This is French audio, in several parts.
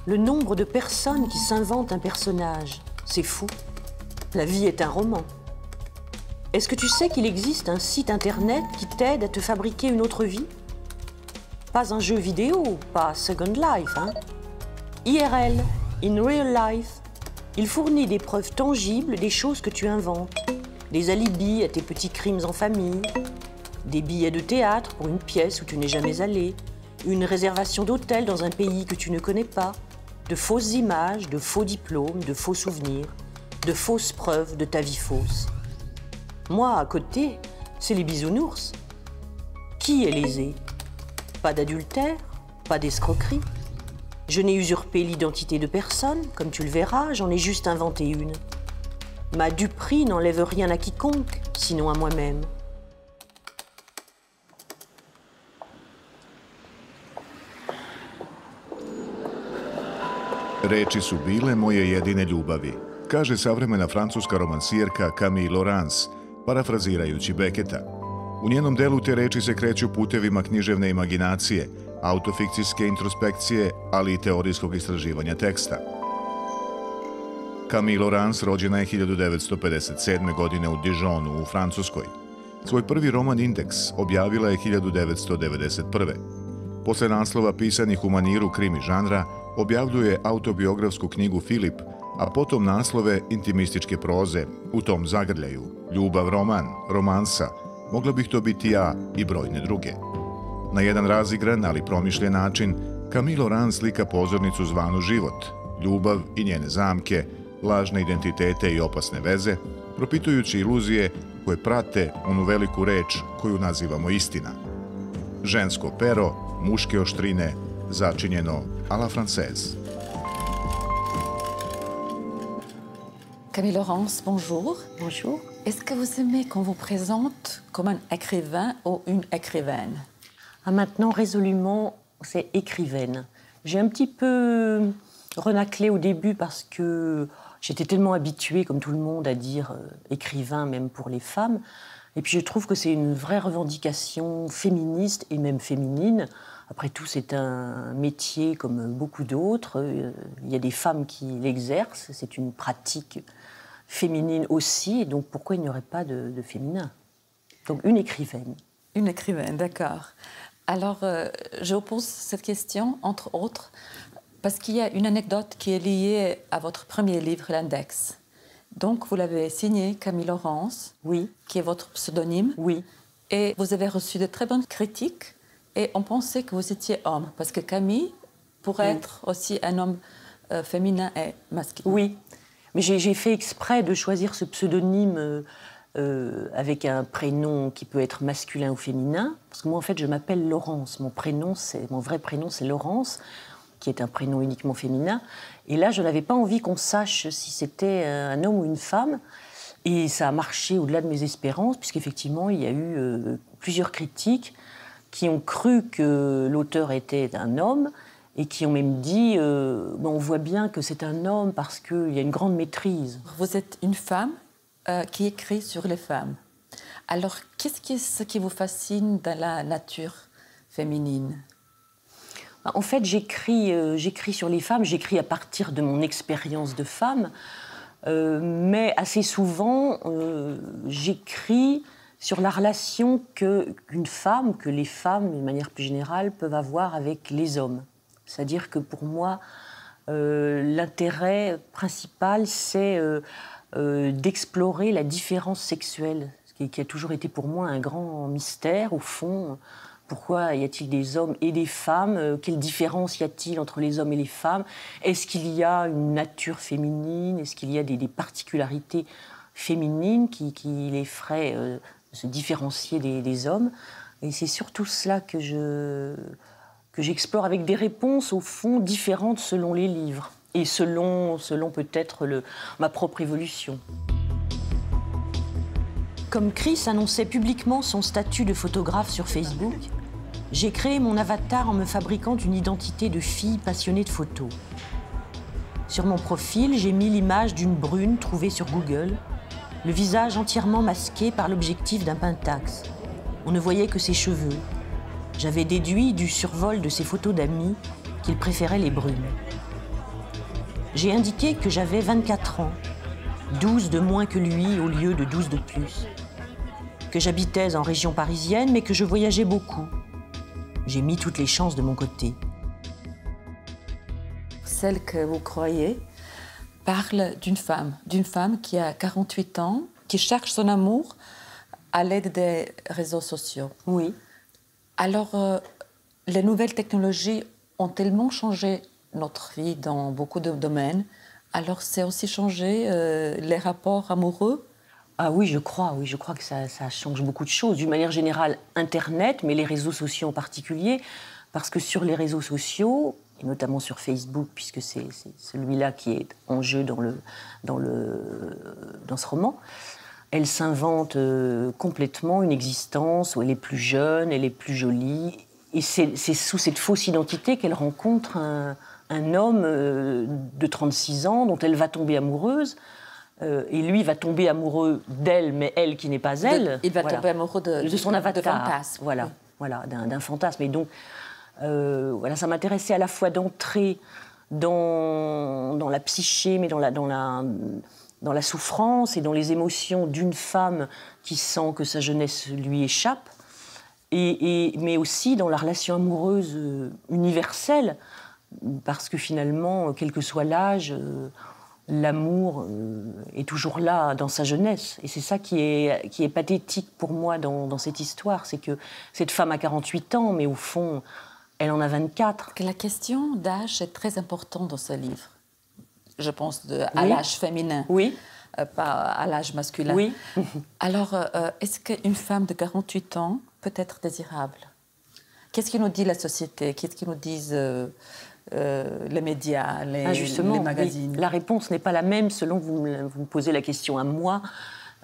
Le nombre de personnes qui s'inventent un personnage, c'est fou. La vie est un roman. Est-ce que tu sais qu'il existe un site internet qui t'aide à te fabriquer une autre vie? Pas un jeu vidéo, pas Second Life, hein? IRL, in real life. Il fournit des preuves tangibles des choses que tu inventes. Des alibis à tes petits crimes en famille, des billets de théâtre pour une pièce où tu n'es jamais allé, une réservation d'hôtel dans un pays que tu ne connais pas, de fausses images, de faux diplômes, de faux souvenirs, de fausses preuves de ta vie fausse. Moi, à côté, c'est les bisounours. Qui est lésé? Pas d'adultère, pas d'escroquerie. Je n'ai usurpé l'identité de personne, comme tu le verras, j'en ai juste inventé une. Ma duperie n'enlève rien à quiconque, sinon à moi-même. Reči su bile moje jedine ljubavi, kaže savremena francuska romansierka Camille Laurence, parafrazirajući Becketa. U njenom delu te reči se kreću putevima književne imaginacije, autofikcijske introspekcije, ali i teorijskog istraživanja teksta. Camille Laurence rođena je 1957. godine u Dijonu u Francuskoj. Svoj prvi roman Indeks objavila je 1991. Posle naslova pisanih u maniru krimi žanra, objavljuje autobiografsku knjigu Filip, a potom naslove intimističke proze u tom zagrljaju, ljubav roman, romansa, mogla bih to biti ja i brojne druge. Na jedan razigran, ali promišljen način, Camille Laurence slika pozornicu zvanu život, ljubav i njene zamke, lažne identitete i opasne veze, propitujući iluzije koje prate onu veliku reč koju nazivamo istina. Žensko pero, muške oštrine, začinjeno à la française. Camille Laurence, bonjour. Bonjour. Est-ce que vous aimez qu'on vous présente comme un écrivain ou une écrivaine? Ah, maintenant, résolument, c'est écrivaine. J'ai un petit peu renaclé au début parce que j'étais tellement habituée, comme tout le monde, à dire écrivain, même pour les femmes. Et puis je trouve que c'est une vraie revendication féministe et même féminine. Après tout, c'est un métier comme beaucoup d'autres. Il y a des femmes qui l'exercent. C'est une pratique féminine aussi. Et donc, pourquoi il n'y aurait pas de féminin? Donc, une écrivaine. Une écrivaine, d'accord. Alors, je vous pose cette question, entre autres, parce qu'il y a une anecdote qui est liée à votre premier livre, l'Index. Donc, vous l'avez signé, Camille Laurence, oui, qui est votre pseudonyme. Oui. Et vous avez reçu de très bonnes critiques. Et on pensait que vous étiez homme, parce que Camille pourrait être aussi un homme féminin et masculin. Oui, mais j'ai fait exprès de choisir ce pseudonyme avec un prénom qui peut être masculin ou féminin, parce que moi, en fait, je m'appelle Laurence. Mon vrai prénom, c'est Laurence, qui est un prénom uniquement féminin. Et là, je n'avais pas envie qu'on sache si c'était un homme ou une femme. Et ça a marché au-delà de mes espérances, puisqu'effectivement, il y a eu plusieurs critiques qui ont cru que l'auteur était un homme et qui ont même dit on voit bien que c'est un homme parce qu'il y a une grande maîtrise. Vous êtes une femme qui écrit sur les femmes. Alors, qu'est-ce qui vous fascine dans la nature féminine? En fait, j'écris sur les femmes, j'écris à partir de mon expérience de femme, mais assez souvent, j'écris sur la relation que les femmes, d'une manière plus générale, peuvent avoir avec les hommes. C'est-à-dire que pour moi, l'intérêt principal, c'est d'explorer la différence sexuelle, ce qui a toujours été pour moi un grand mystère, au fond. Pourquoi y a-t-il des hommes et des femmes? Quelle différence y a-t-il entre les hommes et les femmes? Est-ce qu'il y a une nature féminine? Est-ce qu'il y a des particularités féminines qui les feraient se différencier des hommes? Et c'est surtout cela que j'explore avec des réponses, au fond, différentes selon les livres et selon peut-être ma propre évolution. Comme Chris annonçait publiquement son statut de photographe sur Facebook, j'ai créé mon avatar en me fabriquant une identité de fille passionnée de photos. Sur mon profil, j'ai mis l'image d'une brune trouvée sur Google, le visage entièrement masqué par l'objectif d'un Pentax. On ne voyait que ses cheveux. J'avais déduit du survol de ses photos d'amis qu'il préférait les brunes. J'ai indiqué que j'avais 24 ans, 12 de moins que lui au lieu de 12 de plus. Que j'habitais en région parisienne, mais que je voyageais beaucoup. J'ai mis toutes les chances de mon côté. Celle que vous croyez parle d'une femme qui a 48 ans, qui cherche son amour à l'aide des réseaux sociaux. Oui. Alors, les nouvelles technologies ont tellement changé notre vie dans beaucoup de domaines. Alors, c'est aussi changé les rapports amoureux? Ah oui, je crois que ça change beaucoup de choses. D'une manière générale, Internet, mais les réseaux sociaux en particulier, parce que sur les réseaux sociaux, et notamment sur Facebook, puisque c'est celui-là qui est en jeu dans ce roman, elle s'invente complètement une existence où elle est plus jeune, elle est plus jolie. Et c'est sous cette fausse identité qu'elle rencontre un homme de 36 ans dont elle va tomber amoureuse. Et lui va tomber amoureux d'elle, mais elle qui n'est pas elle. Il va tomber amoureux de son avatar. De fantasme. Voilà, oui. Voilà, d'un fantasme. Et donc, voilà, ça m'intéressait à la fois d'entrer dans la psyché, mais dans la souffrance et dans les émotions d'une femme qui sent que sa jeunesse lui échappe, mais aussi dans la relation amoureuse universelle, parce que finalement, quel que soit l'âge, l'amour est toujours là dans sa jeunesse. Et c'est ça qui est pathétique pour moi dans cette histoire, c'est que cette femme a 48 ans, mais au fond, elle en a 24. La question d'âge est très importante dans ce livre. Je pense à l'âge féminin, pas à l'âge masculin. Oui. Alors, est-ce qu'une femme de 48 ans peut être désirable? Qu'est-ce que nous dit la société? Qu'est-ce que nous disent les médias, les magazines? La réponse n'est pas la même selon que vous me posez la question à moi.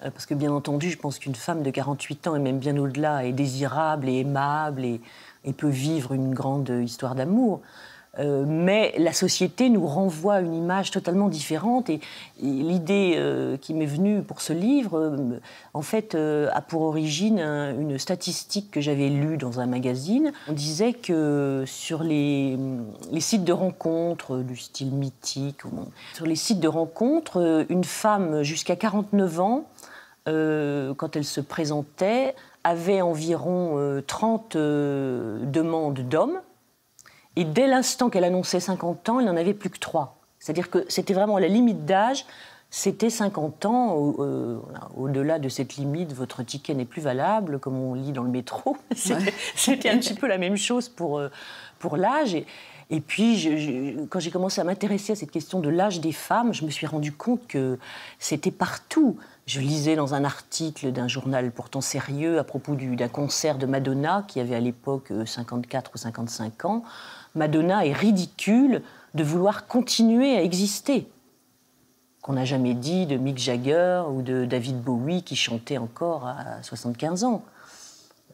Parce que bien entendu, je pense qu'une femme de 48 ans, et même bien au-delà, est désirable et aimable et peut vivre une grande histoire d'amour. Mais la société nous renvoie une image totalement différente. Et l'idée qui m'est venue pour ce livre, en fait, a pour origine une statistique que j'avais lue dans un magazine. On disait que sur les sites de rencontres du style mythique, sur les sites de rencontres, une femme jusqu'à 49 ans, quand elle se présentait, avait environ 30 demandes d'hommes. Et dès l'instant qu'elle annonçait 50 ans, elle n'en avait plus que 3. C'est-à-dire que c'était vraiment la limite d'âge, c'était 50 ans. Au-delà de cette limite, votre ticket n'est plus valable, comme on lit dans le métro. C'était un petit peu la même chose pour l'âge. Et puis, quand j'ai commencé à m'intéresser à cette question de l'âge des femmes, je me suis rendu compte que c'était partout. Je lisais dans un article d'un journal pourtant sérieux à propos d'un concert de Madonna, qui avait à l'époque 54 ou 55 ans. Madonna est ridicule de vouloir continuer à exister. Qu'on n'a jamais dit de Mick Jagger ou de David Bowie qui chantait encore à 75 ans.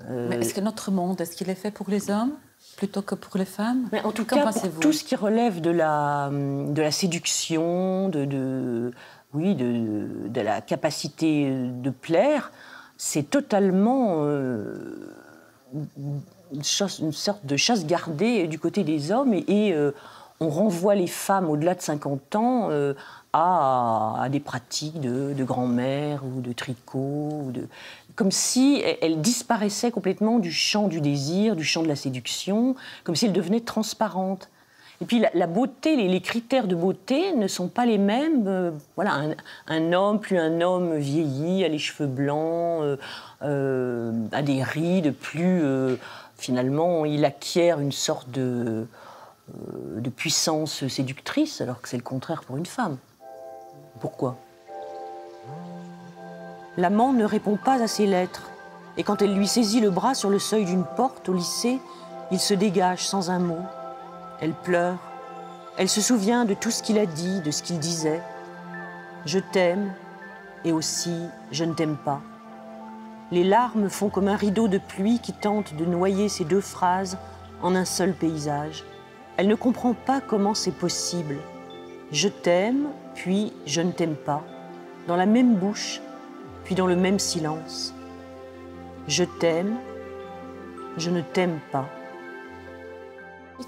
Mais est-ce que notre monde, est-ce qu'il est fait pour les hommes plutôt que pour les femmes? Mais en tout cas, pour tout ce qui relève de la séduction, de la capacité de plaire, c'est totalement une sorte de chasse gardée du côté des hommes. Et on renvoie les femmes au-delà de 50 ans à des pratiques de grand-mère ou de tricot, comme si elles disparaissaient complètement du champ du désir, du champ de la séduction, comme si elles devenaient transparentes. Et puis la beauté, les critères de beauté ne sont pas les mêmes. Voilà, un homme, plus un homme vieilli, a les cheveux blancs, a des rides, plus finalement il acquiert une sorte de puissance séductrice, alors que c'est le contraire pour une femme. Pourquoi ? L'amant ne répond pas à ses lettres. Et quand elle lui saisit le bras sur le seuil d'une porte au lycée, il se dégage sans un mot. Elle pleure. Elle se souvient de tout ce qu'il a dit, de ce qu'il disait. Je t'aime et aussi je ne t'aime pas. Les larmes font comme un rideau de pluie qui tente de noyer ces deux phrases en un seul paysage. Elle ne comprend pas comment c'est possible. Je t'aime, puis je ne t'aime pas. Dans la même bouche, puis dans le même silence. Je t'aime, je ne t'aime pas.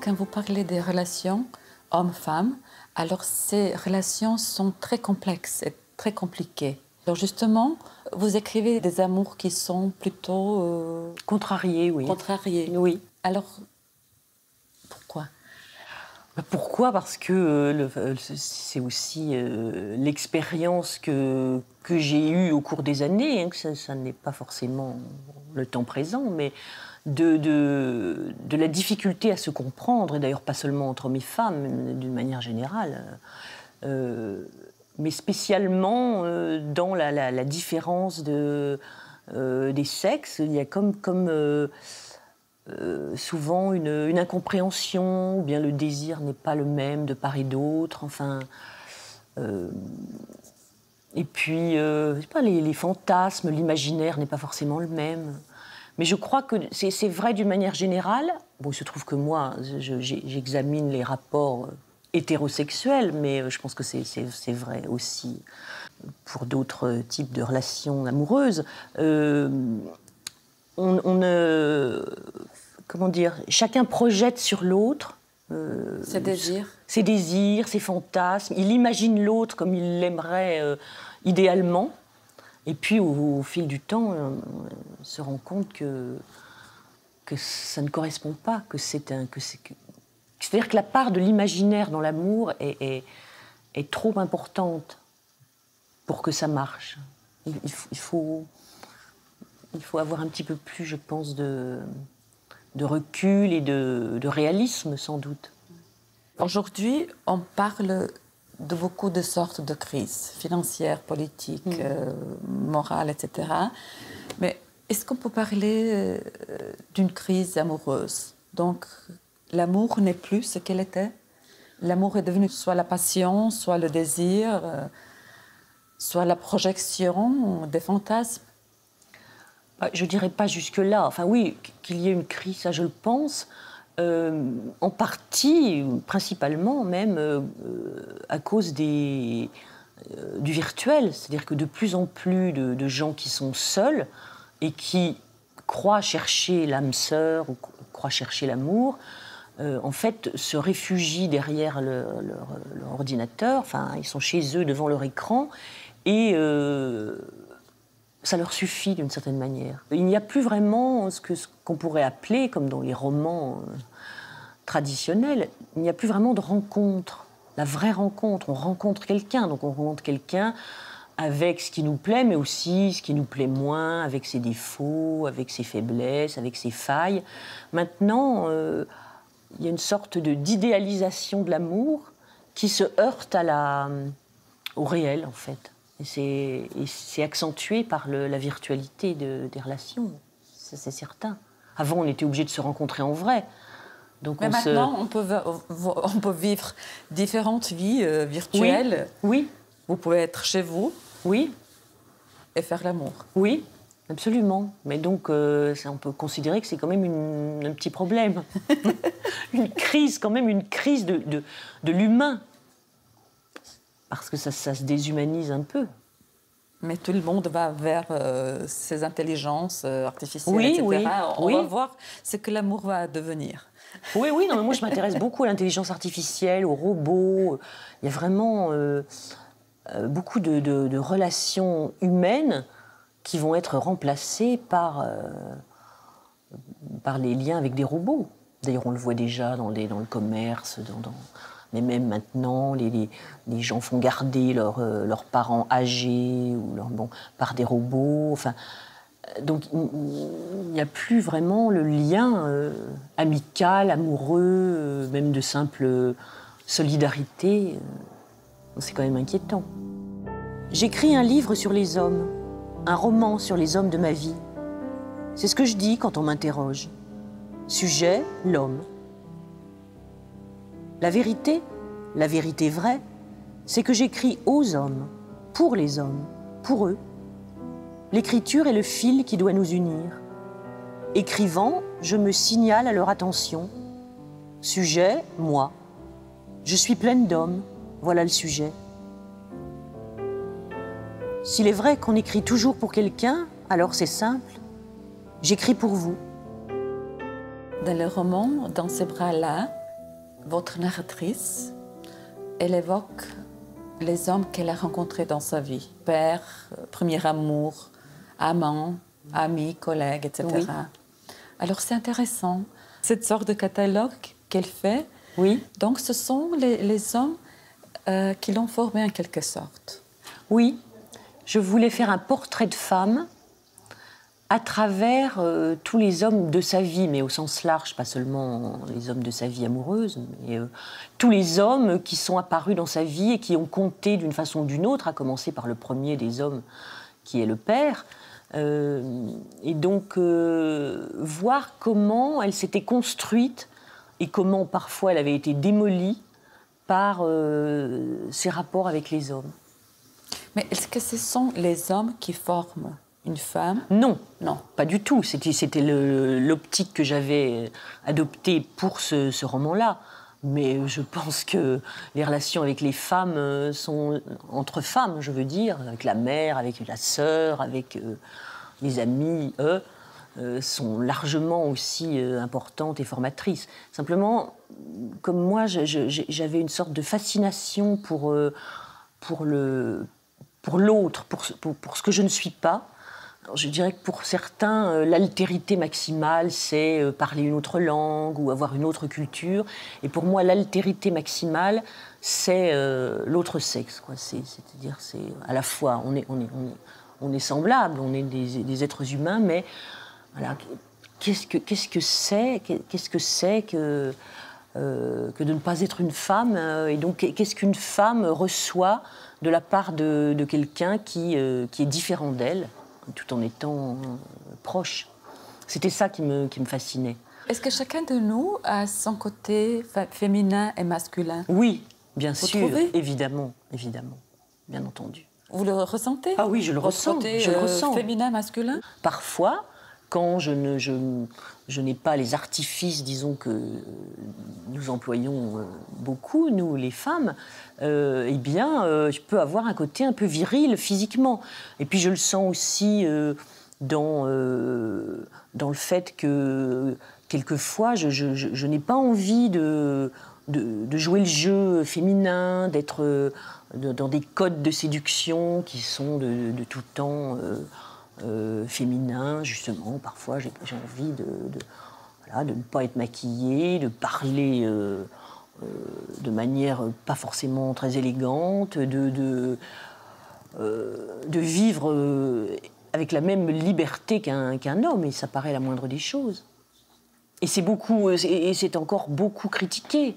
Quand vous parlez des relations homme-femme, alors ces relations sont très complexes et très compliquées. Alors justement, vous écrivez des amours qui sont plutôt... Contrariés, oui. Contrariés. Oui. Alors, pourquoi? Pourquoi? Parce que c'est aussi l'expérience que j'ai eue au cours des années, hein, que ça n'est pas forcément le temps présent, mais de la difficulté à se comprendre, et d'ailleurs pas seulement entre hommes et femmes, mais d'une manière générale, mais spécialement dans la différence des sexes. Il y a comme souvent une incompréhension, ou bien le désir n'est pas le même de part et d'autre, enfin... et puis, je sais pas, les fantasmes, l'imaginaire n'est pas forcément le même. Mais je crois que c'est vrai d'une manière générale. Bon, il se trouve que moi, j'examine les rapports hétérosexuels, mais je pense que c'est vrai aussi pour d'autres types de relations amoureuses. Comment dire, chacun projette sur l'autre ses désirs. Ses désirs, ses fantasmes. Il imagine l'autre comme il l'aimerait idéalement. Et puis, au fil du temps, on se rend compte que ça ne correspond pas, c'est-à-dire que la part de l'imaginaire dans l'amour est trop importante pour que ça marche. Il faut avoir un petit peu plus, je pense, de recul et de réalisme, sans doute. Aujourd'hui, on parle de beaucoup de sortes de crises, financières, politiques, morales, etc. Mais est-ce qu'on peut parler d'une crise amoureuse? Donc, l'amour n'est plus ce qu'elle était. L'amour est devenu soit la passion, soit le désir, soit la projection des fantasmes. Je ne dirais pas jusque-là. Enfin oui, qu'il y ait une crise, ça je le pense. En partie, principalement même, à cause du virtuel. C'est-à-dire que de plus en plus de gens qui sont seuls et qui croient chercher l'âme sœur ou croient chercher l'amour, en fait, se réfugient derrière leur ordinateur. Enfin, ils sont chez eux devant leur écran et ça leur suffit d'une certaine manière. Il n'y a plus vraiment ce qu'on pourrait appeler, comme dans les romans traditionnels, il n'y a plus vraiment de rencontre, la vraie rencontre. On rencontre quelqu'un, donc on rencontre quelqu'un avec ce qui nous plaît, mais aussi ce qui nous plaît moins, avec ses défauts, avec ses faiblesses, avec ses failles. Maintenant, il y a une sorte d'idéalisation de l'amour qui se heurte au réel, en fait. Et c'est accentué par la virtualité des relations, ça, c'est certain. Avant, on était obligé de se rencontrer en vrai. Donc mais maintenant, on peut vivre différentes vies virtuelles. Oui. Vous pouvez être chez vous. Oui. Et faire l'amour. Oui, absolument. Mais donc, on peut considérer que c'est quand même un petit problème. Une crise de l'humain. Parce que ça se déshumanise un peu. Mais tout le monde va vers ces intelligences artificielles, etc. On va voir ce que l'amour va devenir. Oui, non, mais moi je m'intéresse beaucoup à l'intelligence artificielle, aux robots. Il y a vraiment beaucoup de relations humaines qui vont être remplacées par les liens avec des robots. D'ailleurs, on le voit déjà dans le commerce, mais même maintenant, les gens font garder leurs parents âgés par des robots. Enfin, donc, il n'y a plus vraiment le lien amical, amoureux, même de simple solidarité. C'est quand même inquiétant. J'écris un livre sur les hommes, un roman sur les hommes de ma vie. C'est ce que je dis quand on m'interroge. Sujet, l'homme. La vérité vraie, c'est que j'écris aux hommes, pour les hommes, pour eux. L'écriture est le fil qui doit nous unir. Écrivant, je me signale à leur attention. Sujet, moi. Je suis pleine d'hommes, voilà le sujet. S'il est vrai qu'on écrit toujours pour quelqu'un, alors c'est simple. J'écris pour vous. Dans le roman, dans ces bras-là, votre narratrice elle évoque les hommes qu'elle a rencontrés dans sa vie. Père, premier amour, amant, ami, collègue, etc. Oui. Alors c'est intéressant, cette sorte de catalogue qu'elle fait. Oui. Donc ce sont les hommes qui l'ont formée en quelque sorte. Oui, je voulais faire un portrait de femme à travers tous les hommes de sa vie, mais au sens large, pas seulement les hommes de sa vie amoureuse, mais tous les hommes qui sont apparus dans sa vie et qui ont compté d'une façon ou d'une autre, à commencer par le premier des hommes qui est le père. Et donc, voir comment elle s'était construite et comment parfois elle avait été démolie par ses rapports avec les hommes. Mais est-ce que ce sont les hommes qui forment une femme? Non, non, pas du tout. C'était l'optique que j'avais adoptée pour ce roman-là. Mais je pense que les relations avec les femmes sont entre femmes, je veux dire, avec la mère, avec la sœur, avec les amis, sont largement aussi importantes et formatrices. Simplement, comme moi, j'avais une sorte de fascination pour l'autre, pour ce que je ne suis pas. Alors, je dirais que pour certains, l'altérité maximale, c'est parler une autre langue ou avoir une autre culture. Et pour moi, l'altérité maximale, c'est l'autre sexe, quoi. C'est-à-dire, c'est à la fois, on est semblables, on est des êtres humains, mais voilà, qu'est-ce que c'est que de ne pas être une femme, et donc qu'est-ce qu'une femme reçoit de la part de quelqu'un qui est différent d'elle, tout en étant proche. C'était ça qui me fascinait. Est-ce que chacun de nous a son côté féminin et masculin? Oui, bien Vous sûr, trouvez? évidemment, bien entendu. Vous le ressentez? Ah oui, je le ressens, Côté, je le ressens. féminin, masculin? Parfois, quand je n'ai pas les artifices, disons, que nous employons beaucoup, nous, les femmes, eh bien, je peux avoir un côté un peu viril physiquement. Et puis, je le sens aussi dans le fait que, quelquefois, je n'ai pas envie de jouer le jeu féminin, d'être dans des codes de séduction qui sont de tout temps féminins, justement. Parfois, j'ai envie de ne pas être maquillée, de parler de manière pas forcément très élégante, de vivre avec la même liberté qu'un homme, et ça paraît la moindre des choses. Et c'est encore beaucoup critiqué.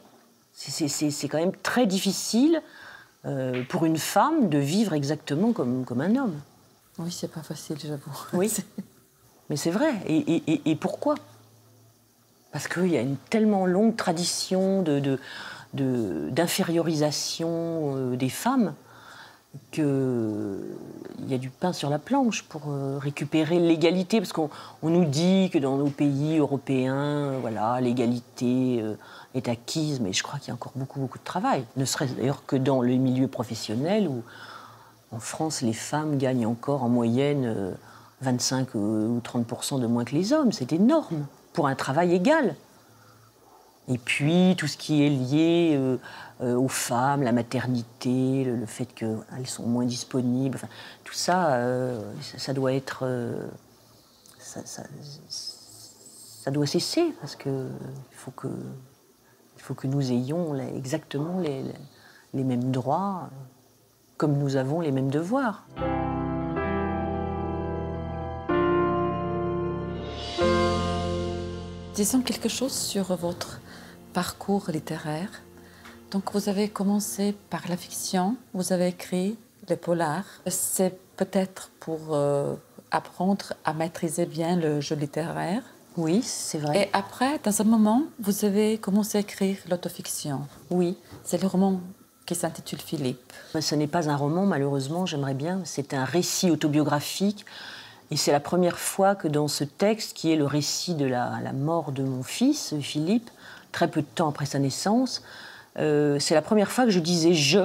C'est quand même très difficile pour une femme de vivre exactement comme un homme. Oui, c'est pas facile, j'avoue. Oui, mais c'est vrai. Et pourquoi? Parce qu'il y a une tellement longue tradition d'infériorisation des femmes qu'il y a du pain sur la planche pour récupérer l'égalité. Parce qu'on nous dit que dans nos pays européens, voilà, l'égalité est acquise, mais je crois qu'il y a encore beaucoup de travail. Ne serait-ce d'ailleurs que dans le milieu professionnel où, en France, les femmes gagnent encore en moyenne 25 ou 30% de moins que les hommes. C'est énorme pour un travail égal. Et puis, tout ce qui est lié aux femmes, la maternité, le fait qu'elles sont moins disponibles, enfin, tout ça, ça doit être... ça doit cesser, parce qu'il faut que nous ayons exactement les mêmes droits, comme nous avons les mêmes devoirs. Disons quelque chose sur votre parcours littéraire. Donc vous avez commencé par la fiction, vous avez écrit les polars. C'est peut-être pour apprendre à maîtriser bien le jeu littéraire. Oui, c'est vrai. Et après, dans un moment, vous avez commencé à écrire l'autofiction. Oui. C'est le roman qui s'intitule Philippe. Ce n'est pas un roman, malheureusement, j'aimerais bien. C'est un récit autobiographique. Et c'est la première fois que dans ce texte, qui est le récit de la mort de mon fils, Philippe, très peu de temps après sa naissance, c'est la première fois que je disais « je »,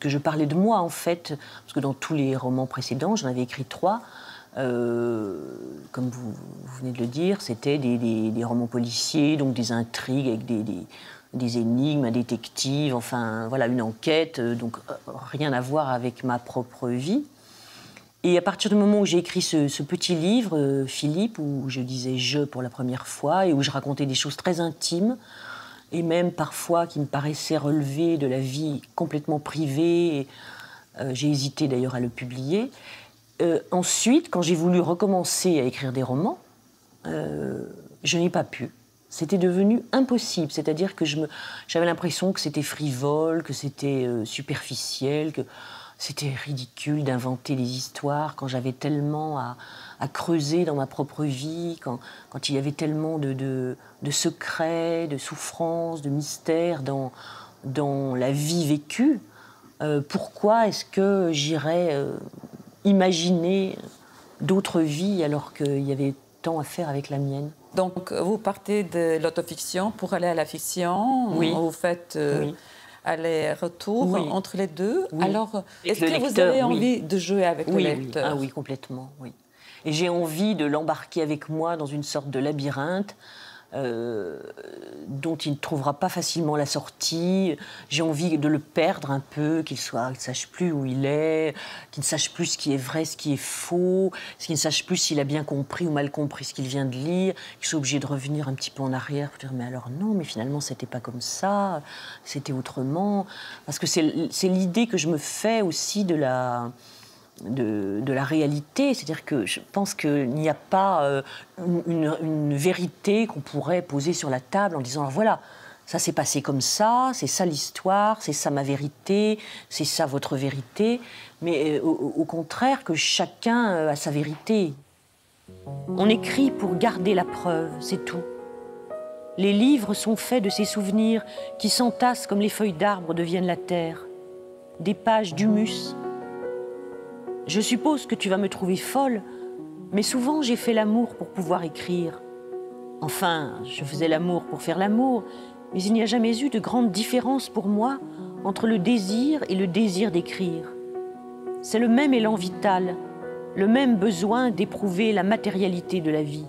que je parlais de moi, en fait. Parce que dans tous les romans précédents, j'en avais écrit 3. Comme vous venez de le dire, c'était des romans policiers, donc des intrigues avec des énigmes, un détective, enfin voilà, une enquête, donc rien à voir avec ma propre vie. Et à partir du moment où j'ai écrit ce petit livre, Philippe, où je disais « je » pour la première fois, et où je racontais des choses très intimes, et même parfois qui me paraissaient relever de la vie complètement privée, et, j'ai hésité d'ailleurs à le publier. Ensuite, quand j'ai voulu recommencer à écrire des romans, je n'ai pas pu. C'était devenu impossible, c'est-à-dire que j'avais l'impression que c'était frivole, que c'était superficiel, que c'était ridicule d'inventer des histoires quand j'avais tellement à creuser dans ma propre vie, quand il y avait tellement de secrets, de souffrances, de mystères dans la vie vécue. Pourquoi est-ce que j'irais imaginer d'autres vies alors qu'il y avait tant à faire avec la mienne? Donc, vous partez de l'autofiction pour aller à la fiction. Oui. Vous faites Oui. aller-retour Oui. entre les deux. Oui. Alors, Avec est-ce le que vous lecteur, avez oui. envie de jouer avec le Oui, lecteur? Ah oui, complètement, oui. Et j'ai envie de l'embarquer avec moi dans une sorte de labyrinthe dont il ne trouvera pas facilement la sortie. J'ai envie de le perdre un peu, qu'il ne sache plus où il est, qu'il ne sache plus ce qui est vrai, ce qui est faux, qu'il ne sache plus s'il a bien compris ou mal compris ce qu'il vient de lire, qu'il soit obligé de revenir un petit peu en arrière pour dire « mais alors non, mais finalement c'était pas comme ça, c'était autrement ». Parce que c'est l'idée que je me fais aussi de la réalité, c'est-à-dire que je pense qu'il n'y a pas une vérité qu'on pourrait poser sur la table en disant alors voilà, ça s'est passé comme ça, c'est ça l'histoire, c'est ça ma vérité, c'est ça votre vérité, mais au contraire que chacun a sa vérité. On écrit pour garder la preuve, c'est tout. Les livres sont faits de ces souvenirs qui s'entassent comme les feuilles d'arbre deviennent la terre, des pages d'humus. Je suppose que tu vas me trouver folle, mais souvent j'ai fait l'amour pour pouvoir écrire. Enfin, je faisais l'amour pour faire l'amour, mais il n'y a jamais eu de grande différence pour moi entre le désir et le désir d'écrire. C'est le même élan vital, le même besoin d'éprouver la matérialité de la vie.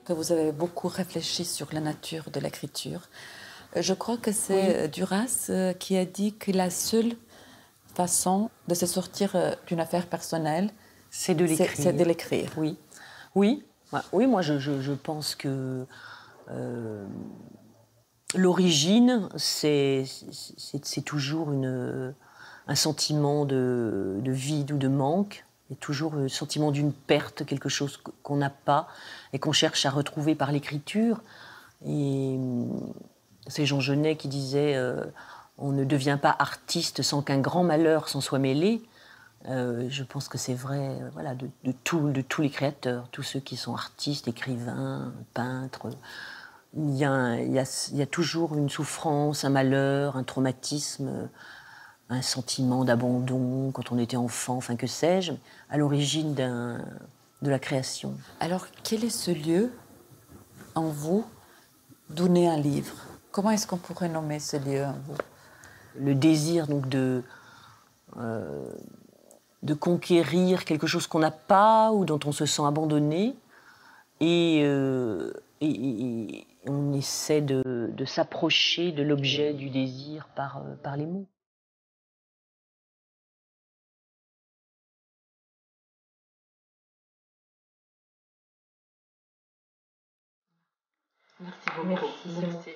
Que vous avez beaucoup réfléchi sur la nature de l'écriture. Je crois que c'est Duras qui a dit que la seule façon de se sortir d'une affaire personnelle, c'est de l'écrire. C'est de l'écrire. Oui, oui, oui. Moi, je pense que l'origine, c'est toujours un sentiment de vide ou de manque, et toujours le sentiment d'une perte, quelque chose qu'on n'a pas et qu'on cherche à retrouver par l'écriture. Et c'est Jean Genet qui disait on ne devient pas artiste sans qu'un grand malheur s'en soit mêlé. Je pense que c'est vrai voilà, de tous les créateurs, tous ceux qui sont artistes, écrivains, peintres. Il y a toujours une souffrance, un malheur, un traumatisme, un sentiment d'abandon quand on était enfant, enfin que sais-je, à l'origine de la création. Alors, quel est ce lieu en vous d'où naît un livre? Comment est-ce qu'on pourrait nommer ce lieu en vous? Le désir donc de conquérir quelque chose qu'on n'a pas ou dont on se sent abandonné, et on essaie de s'approcher de l'objet du désir par les mots. Merci beaucoup. Merci.